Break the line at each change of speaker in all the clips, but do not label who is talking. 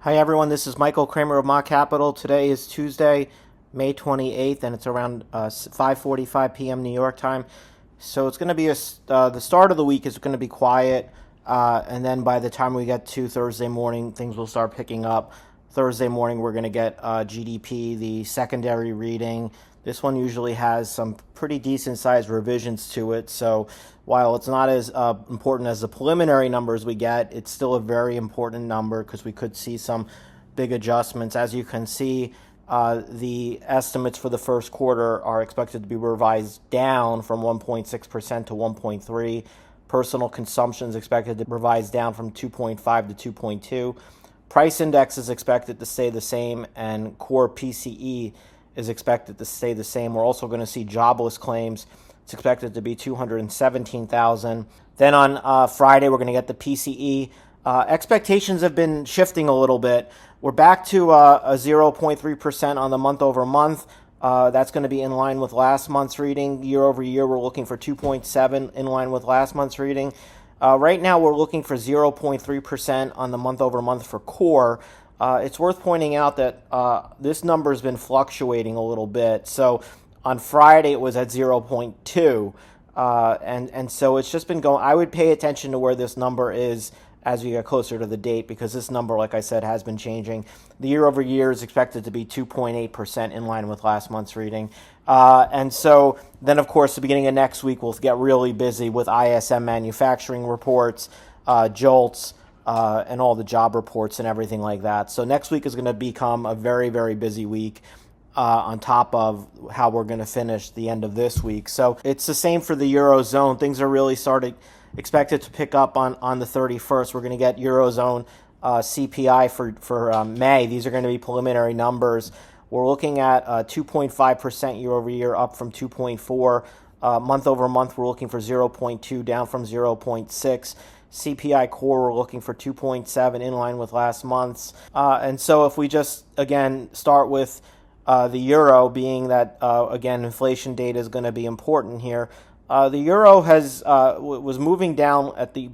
Hi everyone, this is Michael Kramer of Mott Capital. Today is Tuesday, May 28th, and it's around 5:45 p.m. New York time. So it's going to be the start of the week is going to be quiet, and then by the time we get to Thursday morning, things will start picking up. Thursday morning, we're going to get GDP, the secondary reading. This one usually has some pretty decent sized revisions to it. So while it's not as important as the preliminary numbers we get, it's still a very important number because we could see some big adjustments. As you can see, the estimates for the first quarter are expected to be revised down from 1.6% to 1.3%. Personal consumption is expected to revise down from 2.5 to 2.2. Price index is expected to stay the same, and core PCE is expected to stay the same. We're also going to see jobless claims. It's expected to be 217,000. Then on Friday, we're going to get the PCE. Expectations have been shifting a little bit. We're back to a 0.3% on the month over month. That's going to be in line with last month's reading. Year over year, we're looking for 2.7 in line with last month's reading. Right now, we're looking for 0.3% on the month over month for core. It's worth pointing out that this number has been fluctuating a little bit. So on Friday, it was at 0.2. And so it's just been going. I would pay attention to where this number is as we get closer to the date, because this number, like I said, has been changing. The year over year is expected to be 2.8% in line with last month's reading. And so then, of course, the beginning of next week, we'll get really busy with ISM manufacturing reports, JOLTS, and all the job reports and everything like that. So next week is going to become a very, very busy week on top of how we're going to finish the end of this week. So it's the same for the eurozone. Things are really expected to pick up on the 31st. We're going to get eurozone CPI for May. These are going to be preliminary numbers. We're looking at 2.5% year over year, up from 2.4. Month over month, we're looking for 0.2, down from 0.6. CPI core, we're looking for 2.7, in line with last month's. And so if we just, again, start with the euro, being that, again, inflation data is going to be important here. The euro was moving down at the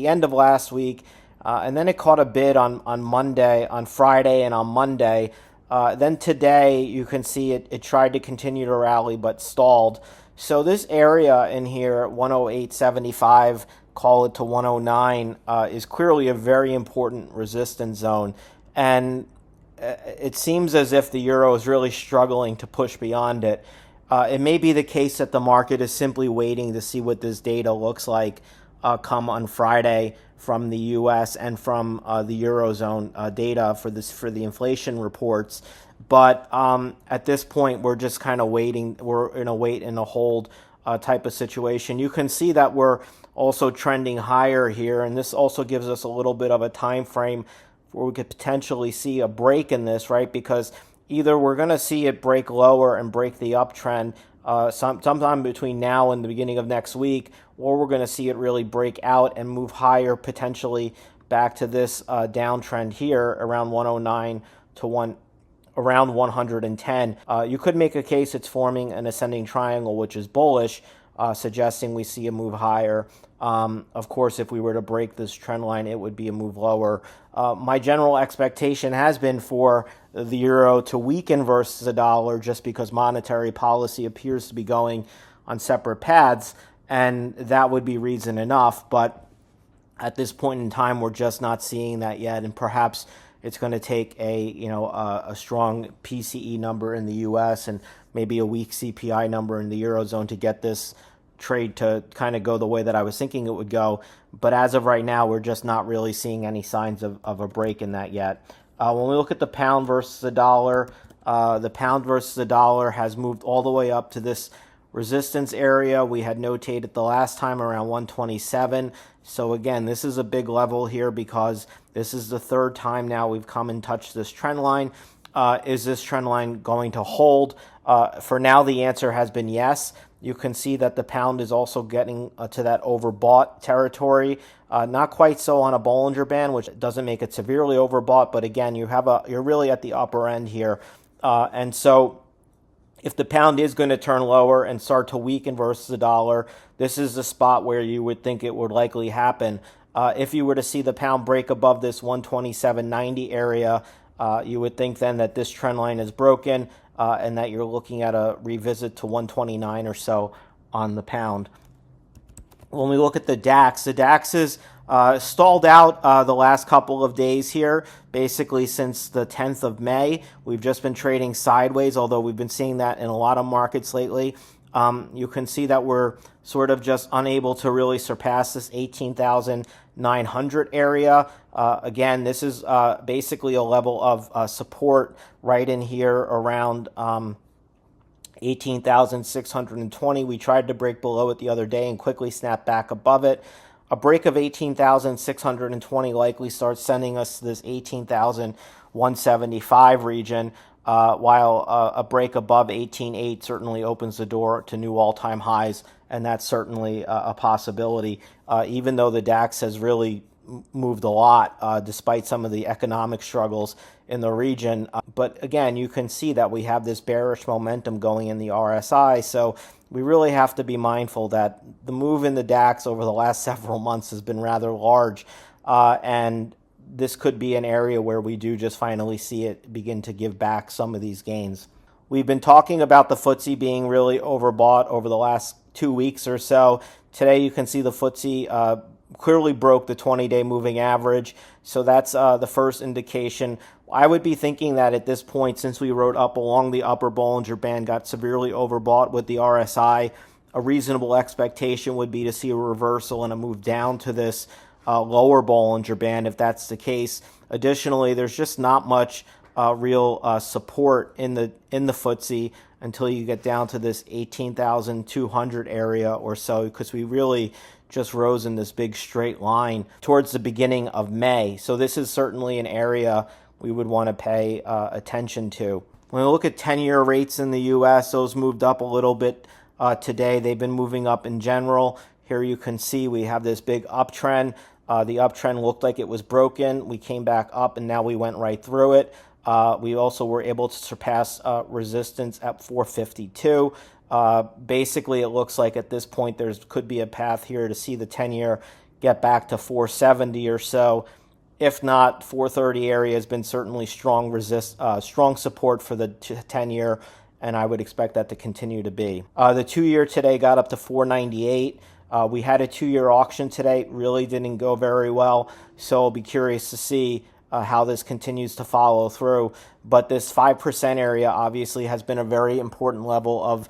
end of last week, and then it caught a bid on Friday and on Monday. Then today, you can see it tried to continue to rally but stalled. So this area in here, 108.75, call it to 109, is clearly a very important resistance zone. And it seems as if the euro is really struggling to push beyond it. It may be the case that the market is simply waiting to see what this data looks like come on Friday from the US and from the eurozone data for the inflation reports. But at this point, we're just kind of waiting. We're in a wait and a hold type of situation. You can see that we're also trending higher here, and this also gives us a little bit of a time frame where we could potentially see a break in this, right? Because either we're going to see it break lower and break the uptrend sometime between now and the beginning of next week, or we're going to see it really break out and move higher, potentially back to this downtrend here around 109 to around 110. You could make a case it's forming an ascending triangle, which is bullish, suggesting we see a move higher. Of course, if we were to break this trend line, it would be a move lower. My general expectation has been for the euro to weaken versus the dollar, just because monetary policy appears to be going on separate paths, and that would be reason enough. But at this point in time, we're just not seeing that yet, and perhaps it's going to take a strong PCE number in the U.S. and maybe a weak CPI number in the eurozone to get this trade to kind of go the way that I was thinking it would go. But as of right now, we're just not really seeing any signs of a break in that yet. When we look at the pound versus the dollar has moved all the way up to this resistance area we had notated the last time around 127. So again, this is a big level here because this is the third time now we've come and touched this trend line. Is this trend line going to hold? For now, the answer has been yes. You can see that the pound is also getting to that overbought territory. Not quite so on a Bollinger Band, which doesn't make it severely overbought, but again, you're really at the upper end here. And so if the pound is going to turn lower and start to weaken versus the dollar, this is the spot where you would think it would likely happen. If you were to see the pound break above this 127.90 area, you would think then that this trend line is broken and that you're looking at a revisit to 129 or so on the pound. When we look at the DAX is stalled out the last couple of days here, basically since the 10th of May. We've just been trading sideways, although we've been seeing that in a lot of markets lately. You can see that we're sort of just unable to really surpass this 18,900 area. Again, this is basically a level of support right in here around 18,620. We tried to break below it the other day and quickly snapped back above it. A break of 18,620 likely starts sending us to this 18,175 region, while a break above 18.8 certainly opens the door to new all-time highs, and that's certainly a possibility, even though the DAX has really moved a lot despite some of the economic struggles in the region. But again, you can see that we have this bearish momentum going in the RSI, so we really have to be mindful that the move in the DAX over the last several months has been rather large, and this could be an area where we do just finally see it begin to give back some of these gains. We've been talking about the FTSE being really overbought over the last 2 weeks or so. Today you can see the FTSE clearly broke the 20-day moving average, so that's the first indication. I would be thinking that at this point, since we rode up along the upper Bollinger Band, got severely overbought with the RSI, a reasonable expectation would be to see a reversal and a move down to this lower Bollinger Band if that's the case. Additionally, there's just not much real support in the FTSE until you get down to this 18,200 area or so, because we really just rose in this big straight line towards the beginning of May. So this is certainly an area we would want to pay attention to. When we look at 10-year rates in the U.S., those moved up a little bit today. They've been moving up in general. Here you can see we have this big uptrend. The uptrend looked like it was broken. We came back up, and now we went right through it. We also were able to surpass resistance at 452. Basically, it looks like at this point there could be a path here to see the 10-year get back to 470 or so. If not, 430 area has been certainly strong support for the 10-year, and I would expect that to continue to be. The 2-year today got up to 498. We had a 2-year auction today. Really didn't go very well, so I'll be curious to see how this continues to follow through. But this 5% area obviously has been a very important level of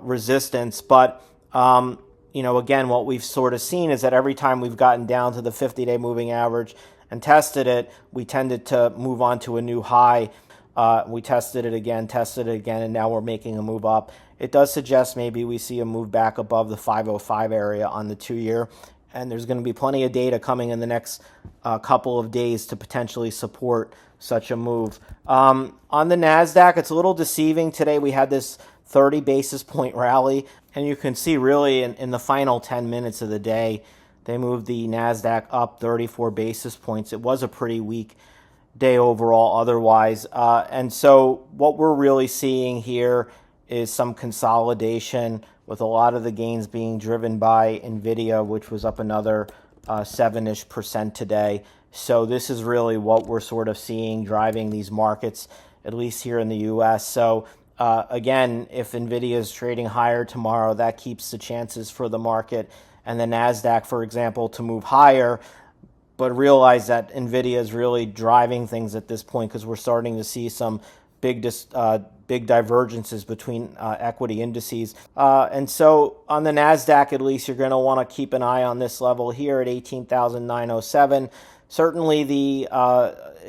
resistance. But, again, what we've sort of seen is that every time we've gotten down to the 50-day moving average and tested it, we tended to move on to a new high. We tested it again, and now we're making a move up. It does suggest maybe we see a move back above the 505 area on the 2-year, and there's going to be plenty of data coming in the next couple of days to potentially support such a move. On the NASDAQ, it's a little deceiving. Today we had this 30 basis point rally, and you can see really in the final 10 minutes of the day, they moved the NASDAQ up 34 basis points. It was a pretty weak day overall otherwise. And so what we're really seeing here is some consolidation, with a lot of the gains being driven by NVIDIA, which was up another 7-ish% today. So this is really what we're sort of seeing driving these markets, at least here in the U.S. So again, if NVIDIA is trading higher tomorrow, that keeps the chances for the market and the NASDAQ, for example, to move higher. But realize that NVIDIA is really driving things at this point, because we're starting to see some big divergences between equity indices. And so on the NASDAQ, at least, you're going to want to keep an eye on this level here at 18,907. Certainly,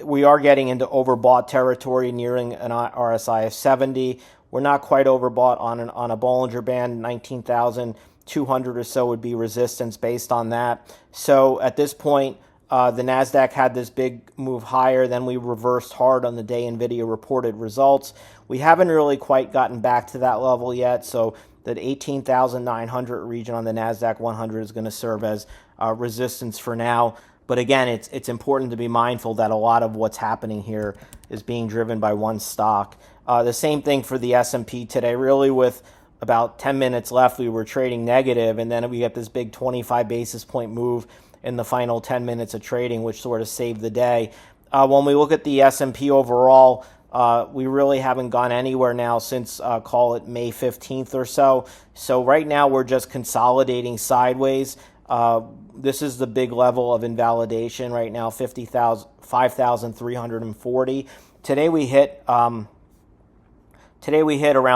we are getting into overbought territory, nearing an RSI of 70. We're not quite overbought on a Bollinger Band. 19,200 or so would be resistance based on that. So at this point, the NASDAQ had this big move higher, then we reversed hard on the day NVIDIA reported results. We haven't really quite gotten back to that level yet, so that 18,900 region on the NASDAQ 100 is going to serve as resistance for now. But again, it's important to be mindful that a lot of what's happening here is being driven by one stock. The same thing for the S&P today. Really, with about 10 minutes left, we were trading negative, and then we get this big 25 basis point move in the final 10 minutes of trading, which sort of saved the day. When we look at the S&P overall, we really haven't gone anywhere now since, call it May 15th or so. So right now we're just consolidating sideways. This is the big level of invalidation right now, 5,340. Today we hit around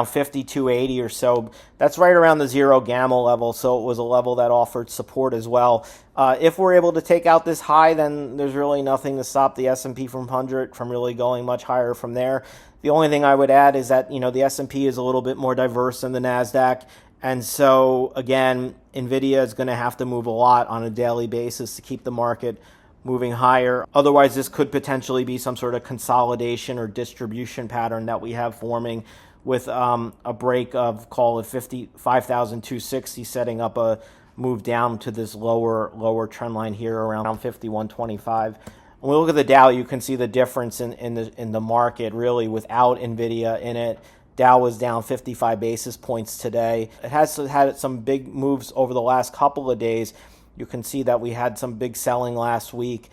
5280 or so. That's right around the zero gamma level, so it was a level that offered support as well. If we're able to take out this high, then there's really nothing to stop the S&P 500 from really going much higher from there. The only thing I would add is that, the S&P is a little bit more diverse than the NASDAQ. And so, again, NVIDIA is going to have to move a lot on a daily basis to keep the market moving higher. Otherwise, this could potentially be some sort of consolidation or distribution pattern that we have forming with a break of, call it 5,260, setting up a move down to this lower trend line here around 5125. When we look at the Dow, you can see the difference in the market really without NVIDIA in it. Dow was down 55 basis points today. It has had some big moves over the last couple of days. You can see that we had some big selling last week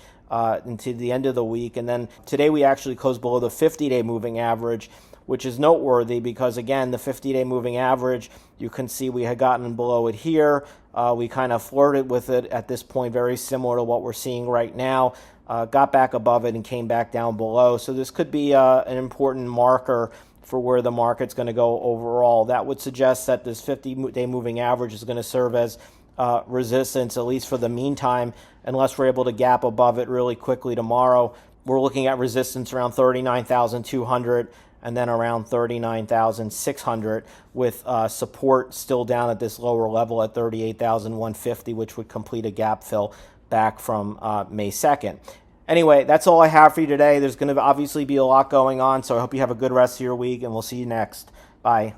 into the end of the week. And then today we actually closed below the 50-day moving average, which is noteworthy because, again, the 50-day moving average, you can see we had gotten below it here. We kind of flirted with it at this point, very similar to what we're seeing right now. Got back above it and came back down below. So this could be an important marker for where the market's going to go overall. That would suggest that this 50-day moving average is going to serve as resistance, at least for the meantime, unless we're able to gap above it really quickly tomorrow. We're looking at resistance around 39,200 and then around 39,600 with support still down at this lower level at 38,150, which would complete a gap fill back from May 2nd. Anyway, that's all I have for you today. There's going to obviously be a lot going on, so I hope you have a good rest of your week, and we'll see you next. Bye.